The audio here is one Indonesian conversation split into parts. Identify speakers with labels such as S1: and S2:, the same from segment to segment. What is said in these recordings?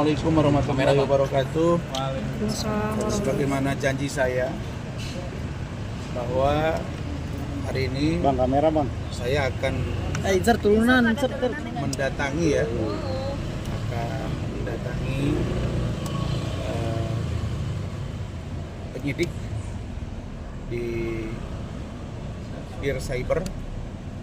S1: Assalamualaikum warahmatullahi wabarakatuh.
S2: Waalaikumsalam.
S1: Sebagaimana janji saya bahwa hari ini
S3: Bang, kamera bang.
S1: saya akan mendatangi penyidik di Dir Cyber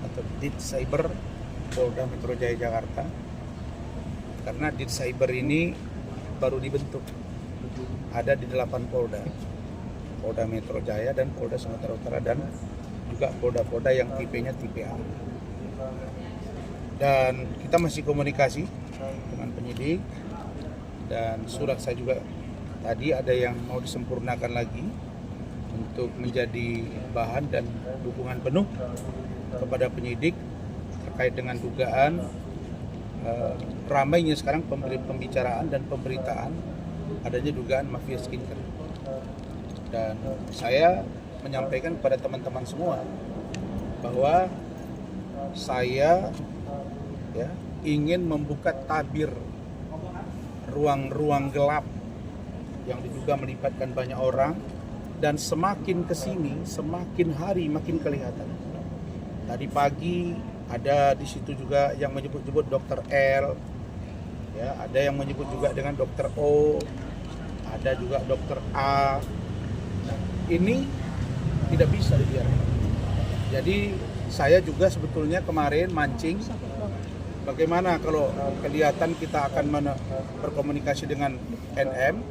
S1: atau Dit Cyber Polda Metro Jaya Jakarta, karena Dit Cyber ini baru dibentuk, ada di 8 Polda Metro Jaya dan Polda Sumatera Utara dan juga Polda-Polda yang tipenya tipe A. Dan kita masih komunikasi dengan penyidik, dan surat saya juga tadi ada yang mau disempurnakan lagi untuk menjadi bahan dan dukungan penuh kepada penyidik terkait dengan dugaan ramainya sekarang pembicaraan dan pemberitaan adanya dugaan mafia skincare. Dan saya menyampaikan kepada teman-teman semua bahwa saya ingin membuka tabir ruang-ruang gelap yang diduga melibatkan banyak orang, dan semakin kesini semakin hari makin kelihatan. Tadi pagi ada di situ juga yang menyebut-nyebut Dr. L, ada yang menyebut juga dengan Dr. O, ada juga Dr. A. Nah, ini tidak bisa dibiarkan. Jadi saya juga sebetulnya kemarin mancing, bagaimana kalau kelihatan kita akan berkomunikasi dengan NM,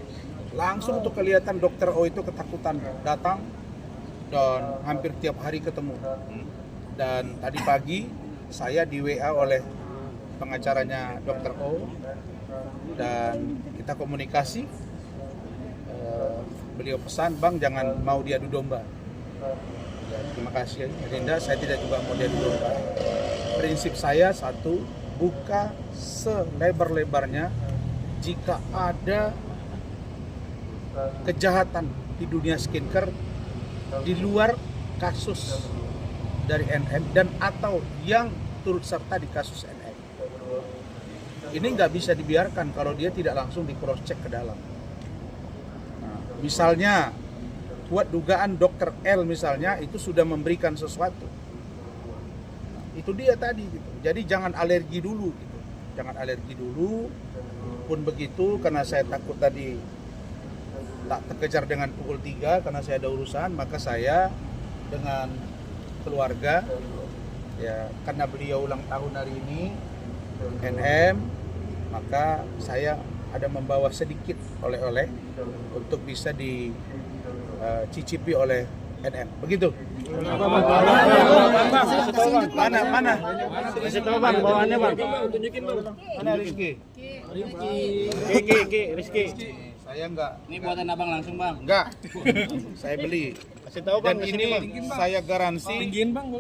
S1: langsung untuk kelihatan Dr. O itu ketakutan datang dan hampir tiap hari ketemu. Dan tadi pagi saya di WA oleh pengacaranya Dr. O dan kita komunikasi. Beliau pesan, "Bang, jangan mau diadu domba." Ya, terima kasih Rinda, saya tidak juga mau diadu domba. Prinsip saya satu, buka selebar-lebarnya jika ada kejahatan di dunia skincare di luar kasus dari NM dan atau yang turut serta di kasus NM. Ini nggak bisa dibiarkan kalau dia tidak langsung di cross check ke dalam. Nah, misalnya buat dugaan Dr. L misalnya itu sudah memberikan sesuatu. Nah, itu dia tadi gitu. Jadi jangan alergi dulu gitu. Jangan alergi dulu. Pun begitu, karena saya takut tadi tak terkejar dengan pukul 3 karena saya ada urusan, maka saya dengan keluarga karena beliau ulang tahun hari ini NM, maka saya ada membawa sedikit oleh-oleh untuk bisa dicicipi oleh NM. Begitu. Mana?
S3: Kasih tahu bang, bawaannya bang.
S2: Tunjukin bang.
S1: Mana Rizky?
S3: Rizky.
S1: Saya enggak.
S2: Ini buatan abang langsung bang.
S1: Enggak. Saya beli.
S3: Kasih tahu bang.
S1: Dan ini saya garansi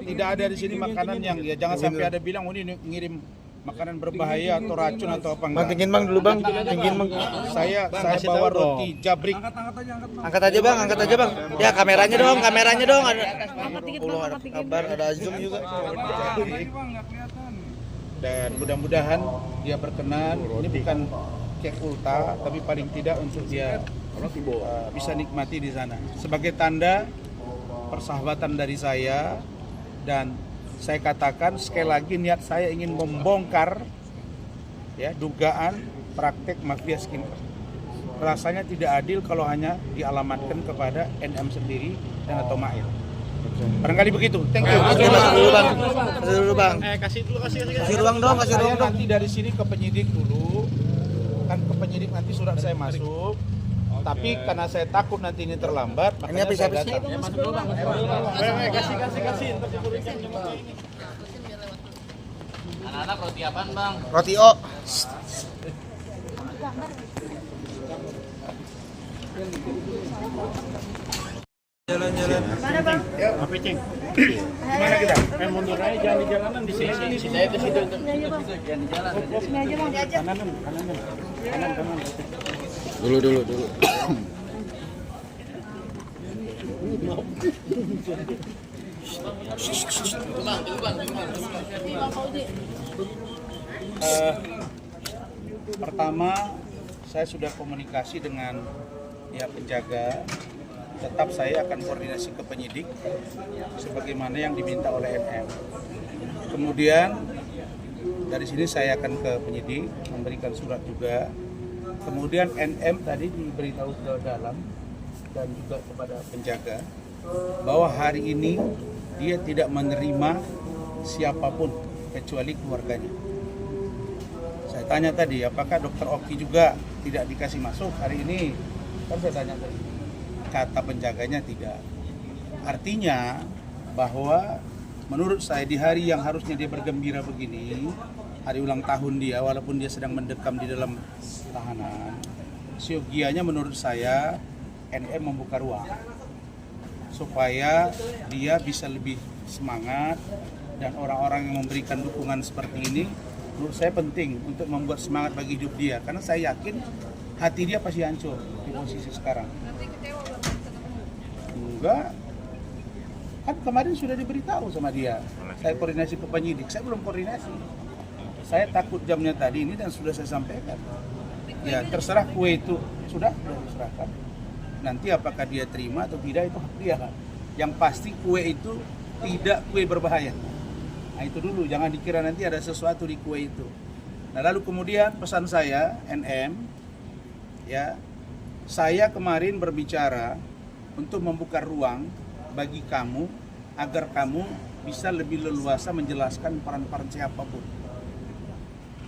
S1: tidak ada di sini makanan yang jangan sampai ada bilang ini ngirim makanan berbahaya atau racun atau apa enggak.
S3: Tinggiin bang dulu bang. Tinggiin bang.
S1: Saya bawa roti jabrik.
S3: Angkat aja bang. Ya kameranya dong. Ada kabar, ada zoom juga.
S1: Dan mudah-mudahan dia berkenan. Ini bukan cek ulta, tapi paling tidak untuk dia bisa nikmati di sana. Sebagai tanda persahabatan dari saya, dan saya katakan sekali lagi niat saya ingin membongkar dugaan praktek mafia skincare. Rasanya tidak adil kalau hanya dialamatkan kepada NM sendiri dan atau Mail. Barangkali begitu. Thank you.
S3: Kasih dulu bang. Kasih ruang dong.
S1: Saya nanti dari sini ke penyidik dulu. Kan ke penyidik nanti surat saya masuk. Tapi karena saya takut nanti ini terlambat, makanya saya datang.
S3: Kasih.
S2: Anak-anak roti apaan bang?
S3: Roti O.
S1: Jalan-jalan.
S4: Mana bang?
S3: Apa ceng?
S1: Gimana kita?
S3: Mundur aja, jangan di jalanan di sini.
S2: Saya ke situ untuk
S4: Sini aja bang.
S2: jangan di jalan.
S4: Sini aja bang, diajak.
S3: Kanan.
S5: Dulu.
S1: Pertama, saya sudah komunikasi dengan pihak penjaga. Tetap saya akan koordinasi ke penyidik sebagaimana yang diminta oleh NM. Kemudian dari sini saya akan ke penyidik memberikan surat juga. Kemudian NM tadi diberitahu ke dalam dan juga kepada penjaga bahwa hari ini dia tidak menerima siapapun kecuali keluarganya. Saya tanya tadi, apakah Dokter Oki juga tidak dikasih masuk hari ini? Kan saya tanya tadi. Kata penjaganya tidak. Artinya bahwa menurut saya di hari yang harusnya dia bergembira begini, hari ulang tahun dia, walaupun dia sedang mendekam di dalam tahanan, siogianya menurut saya NM membuka ruang supaya dia bisa lebih semangat, dan orang-orang yang memberikan dukungan seperti ini menurut saya penting untuk membuat semangat bagi hidup dia, karena saya yakin hati dia pasti hancur di posisi sekarang. Enggak, kan kemarin sudah diberitahu sama dia. Saya koordinasi ke penyidik, saya belum koordinasi. Saya takut jamnya tadi ini dan sudah saya sampaikan. Ya terserah kue itu sudah diserahkan. Nanti apakah dia terima atau tidak itu hak dia. Yang pasti kue itu tidak kue berbahaya. Nah itu dulu, jangan dikira nanti ada sesuatu di kue itu. Nah lalu kemudian pesan saya, NM, ya saya kemarin berbicara untuk membuka ruang bagi kamu agar kamu bisa lebih leluasa menjelaskan peran-peran siapapun.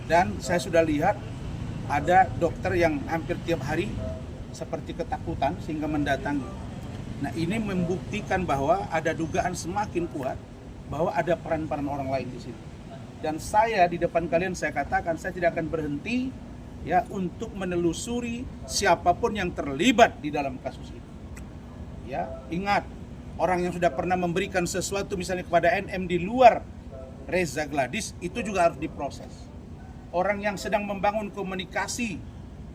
S1: Dan saya sudah lihat ada dokter yang hampir tiap hari seperti ketakutan sehingga mendatangi. Nah ini membuktikan bahwa ada dugaan semakin kuat bahwa ada peran-peran orang lain di sini. Dan saya di depan kalian saya katakan saya tidak akan berhenti ya untuk menelusuri siapapun yang terlibat di dalam kasus ini. Ya, ingat, orang yang sudah pernah memberikan sesuatu misalnya kepada NM di luar Reza Gladys itu juga harus diproses. Orang yang sedang membangun komunikasi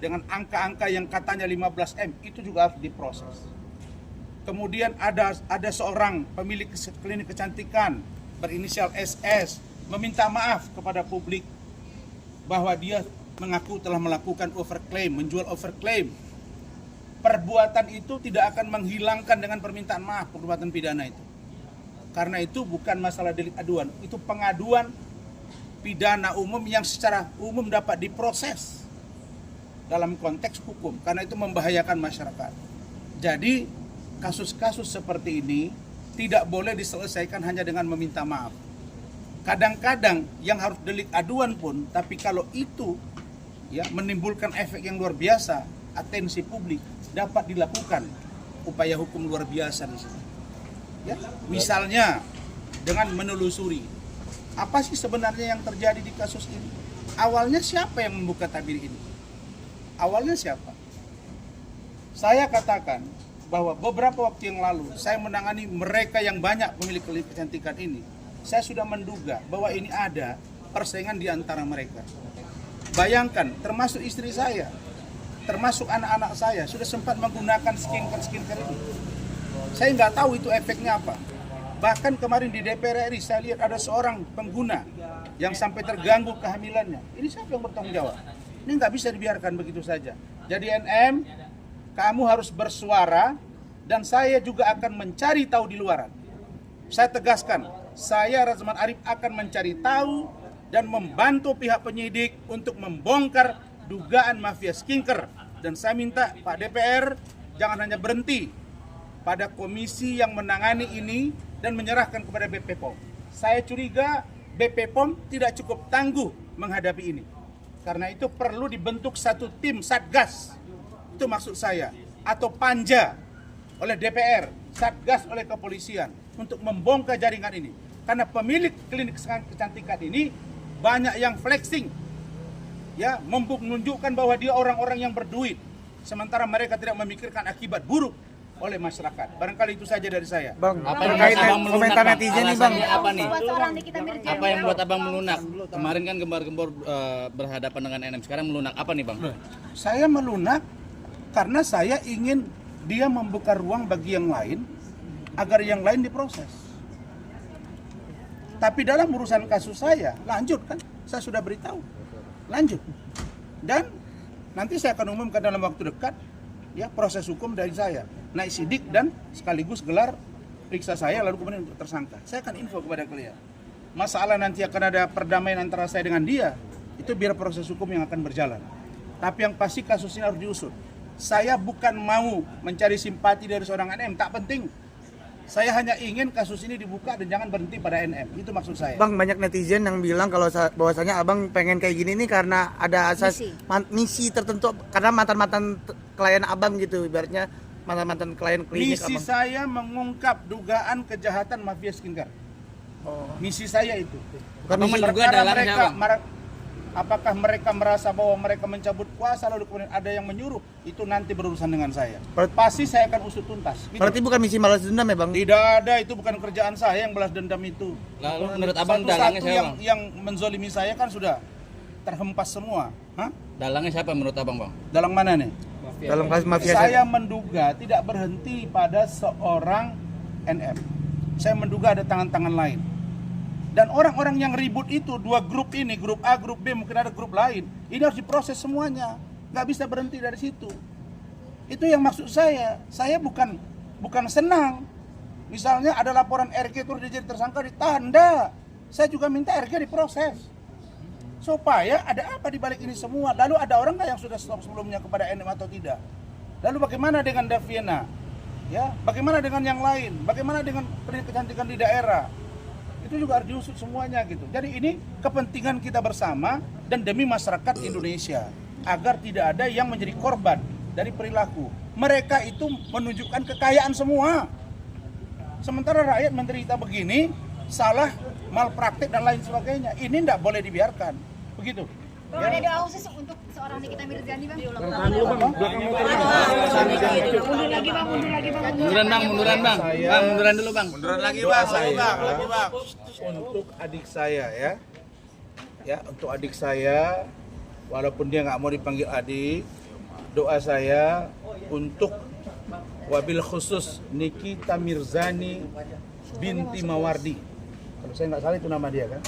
S1: dengan angka-angka yang katanya 15M itu juga harus diproses. Kemudian ada seorang pemilik klinik kecantikan berinisial SS meminta maaf kepada publik bahwa dia mengaku telah melakukan overclaim, menjual overclaim. Perbuatan itu tidak akan menghilangkan dengan permintaan maaf perbuatan pidana itu. Karena itu bukan masalah delik aduan, itu pengaduan pidana umum yang secara umum dapat diproses dalam konteks hukum, karena itu membahayakan masyarakat. Jadi kasus-kasus seperti ini tidak boleh diselesaikan hanya dengan meminta maaf. Kadang-kadang yang harus delik aduan pun, tapi kalau itu ya menimbulkan efek yang luar biasa, atensi publik, dapat dilakukan upaya hukum luar biasa di sini. Ya, misalnya dengan menelusuri apa sih sebenarnya yang terjadi di kasus ini. Awalnya siapa yang membuka tabir ini? Awalnya siapa? Saya katakan bahwa beberapa waktu yang lalu saya menangani mereka yang banyak pemilik klinik kecantikan ini. Saya sudah menduga bahwa ini ada persaingan di antara mereka. Bayangkan, termasuk istri saya, termasuk anak-anak saya sudah sempat menggunakan skincare ini. Saya nggak tahu itu efeknya apa. Bahkan kemarin di DPR RI saya lihat ada seorang pengguna yang sampai terganggu kehamilannya. Ini siapa yang bertanggung jawab? Ini nggak bisa dibiarkan begitu saja. Jadi NM, kamu harus bersuara dan saya juga akan mencari tahu di luaran. Saya tegaskan, saya Razman Arif akan mencari tahu dan membantu pihak penyidik untuk membongkar dugaan mafia skincare. Dan saya minta Pak DPR jangan hanya berhenti pada komisi yang menangani ini dan menyerahkan kepada BP POM. Saya curiga BP POM tidak cukup tangguh menghadapi ini. Karena itu perlu dibentuk satu tim Satgas, itu maksud saya, atau panja oleh DPR, Satgas oleh kepolisian untuk membongkar jaringan ini. Karena pemilik klinik kecantikan ini banyak yang flexing, ya, menunjukkan bahwa dia orang-orang yang berduit, sementara mereka tidak memikirkan akibat buruk oleh masyarakat. Barangkali itu saja dari saya.
S3: Bang,
S2: Apa yang
S3: terkait
S2: membuat abang melunak,
S3: komentar
S2: Bang?
S3: netizen nih bang.
S2: Alasannya apa nih? Apa yang buat abang melunak? Kemarin kan gembar-gembor berhadapan dengan NM, sekarang melunak. Apa nih bang?
S1: Saya melunak karena saya ingin dia membuka ruang bagi yang lain agar yang lain diproses. Tapi dalam urusan kasus saya, lanjut kan? Saya sudah beritahu. Lanjut. Dan Nanti saya akan umumkan dalam waktu dekat ya proses hukum dari saya, naik sidik dan sekaligus gelar periksa saya lalu kemudian untuk tersangka. Saya akan info kepada kalian. Masalah nanti akan ada perdamaian antara saya dengan dia, itu biar proses hukum yang akan berjalan. Tapi yang pasti kasus ini harus diusut. Saya bukan mau mencari simpati dari seorang NM, tak penting. Saya hanya ingin kasus ini dibuka dan jangan berhenti pada NM. Itu maksud saya.
S3: Bang, banyak netizen yang bilang kalau bahwasanya abang pengen kayak gini nih karena ada asas misi tertentu, karena mantan-mantan klien abang gitu, ibaratnya mantan-mantan klien klinik
S1: Misi
S3: abang.
S1: saya mengungkap dugaan kejahatan mafia skincare. Misi saya itu.
S3: Bukan misi
S2: juga
S1: Perkara
S2: dalangnya, Bang.
S1: apakah mereka merasa bahwa mereka mencabut kuasa lalu kemudian ada yang menyuruh, itu nanti berurusan dengan saya. Pasti saya akan usut tuntas. Gitu.
S3: Berarti bukan misi balas dendam ya, Bang?
S1: Tidak ada, itu bukan kerjaan saya yang balas dendam itu.
S2: Lalu menurut abang dalangnya
S1: Satu-satu
S2: siapa, Bang?
S1: yang menzolimi saya kan sudah terhempas semua. Hah?
S2: Dalangnya siapa menurut abang, Bang?
S1: Dalam mana nih?
S3: Dalam kasus mafia.
S1: Saya menduga tidak berhenti pada seorang NM. Saya menduga ada tangan-tangan lain. Dan orang-orang yang ribut itu, dua grup ini, grup A, grup B, mungkin ada grup lain. Ini harus diproses semuanya. Nggak bisa berhenti dari situ. Itu yang maksud saya. Saya bukan senang. Misalnya ada laporan RG terus dia jadi tersangka ditahan. Nggak. Saya juga minta RG diproses. Supaya ada apa di balik ini semua. Lalu ada orang nggak yang sudah stop sebelumnya kepada NM atau tidak? Lalu bagaimana dengan Daviena? Ya, bagaimana dengan yang lain? Bagaimana dengan pendidik kecantikan di daerah? Itu juga harus diusut semuanya gitu. Jadi ini kepentingan kita bersama dan demi masyarakat Indonesia agar tidak ada yang menjadi korban dari perilaku. Mereka itu menunjukkan kekayaan semua. Sementara rakyat menderita begini, salah, malpraktik dan lain sebagainya. Ini tidak boleh dibiarkan. Begitu.
S4: Bang, ada doa khusus untuk seorang Nikita Mirzani, Bang?
S2: Munduran bang. Munduran dulu bang.
S1: Munduran lagi bang. Untuk adik saya ya. Ya, untuk adik saya, walaupun dia nggak mau dipanggil adik, doa saya untuk wabil khusus Nikita Mirzani binti Mawardi. Kalau saya nggak salah itu nama dia kan.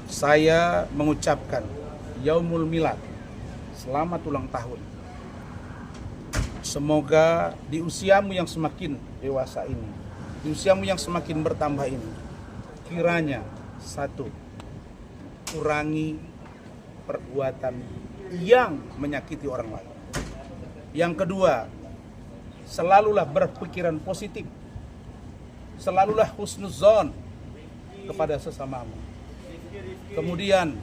S1: Saya mengucapkan Yaumul Milad, selamat ulang tahun. Semoga di usiamu yang semakin dewasa ini, di usiamu yang semakin bertambah ini, kiranya satu, kurangi perbuatan yang menyakiti orang lain. Yang kedua, selalulah berpikiran positif, selalulah husnuzon kepada sesamamu. Kemudian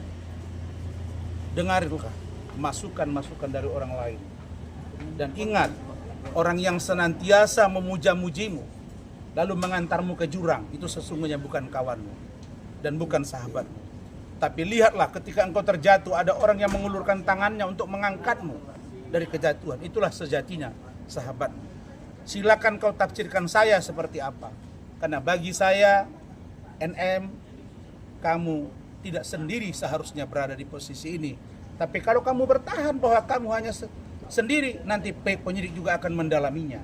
S1: dengarlah masukan-masukan dari orang lain. Dan ingat, orang yang senantiasa memuja-mujimu lalu mengantarmu ke jurang, itu sesungguhnya bukan kawanmu dan bukan sahabatmu. Tapi lihatlah ketika engkau terjatuh, ada orang yang mengulurkan tangannya untuk mengangkatmu dari kejatuhan. Itulah sejatinya sahabatmu. Silakan kau tafsirkan saya seperti apa. Karena bagi saya, NM, kamu tidak sendiri seharusnya berada di posisi ini. Tapi kalau kamu bertahan bahwa kamu hanya sendiri, nanti penyidik juga akan mendalaminya.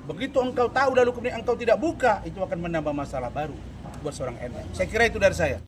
S1: Begitu engkau tahu lalu kemudian engkau tidak buka, itu akan menambah masalah baru buat seorang NM. Saya kira itu dari saya.